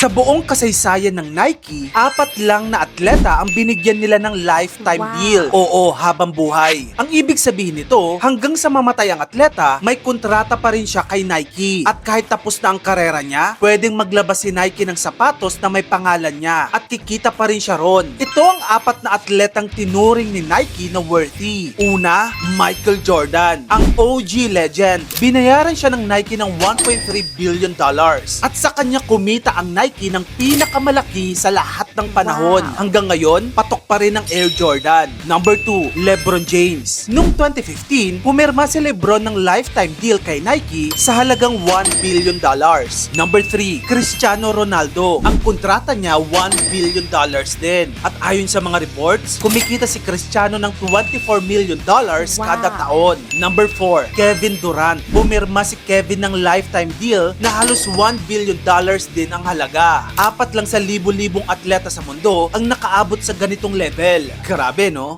Sa buong kasaysayan ng Nike, 4 lang na atleta ang binigyan nila ng lifetime deal. Oo, habang buhay. Ang ibig sabihin nito, hanggang sa mamatay ang atleta, may kontrata pa rin siya kay Nike. At kahit tapos na ang karera niya, pwedeng maglabas si Nike ng sapatos na may pangalan niya at kikita pa rin siya ron. Ito ang 4 na atletang tinuring ni Nike na worthy. Una, Michael Jordan, ang OG legend. Binayaran siya ng Nike ng $1.3 billion at sa kanya kumita ang Nike ng pinakamalaki sa lahat ng panahon. Hanggang ngayon, patok pa rin ang Air Jordan. Number 2, LeBron James. Noong 2015, pumirma si LeBron ng lifetime deal kay Nike sa halagang $1 billion. Number 3, Cristiano Ronaldo. Ang kontrata niya $1 billion din. At ayon sa mga reports, kumikita si Cristiano ng $24 million kada taon. Number 4, Kevin Durant. Pumirma si Kevin ng lifetime deal na halos $1 billion din ang halaga. 4 lang sa libo-libong atleta sa mundo ang nakaabot sa ganitong level. Grabe, no?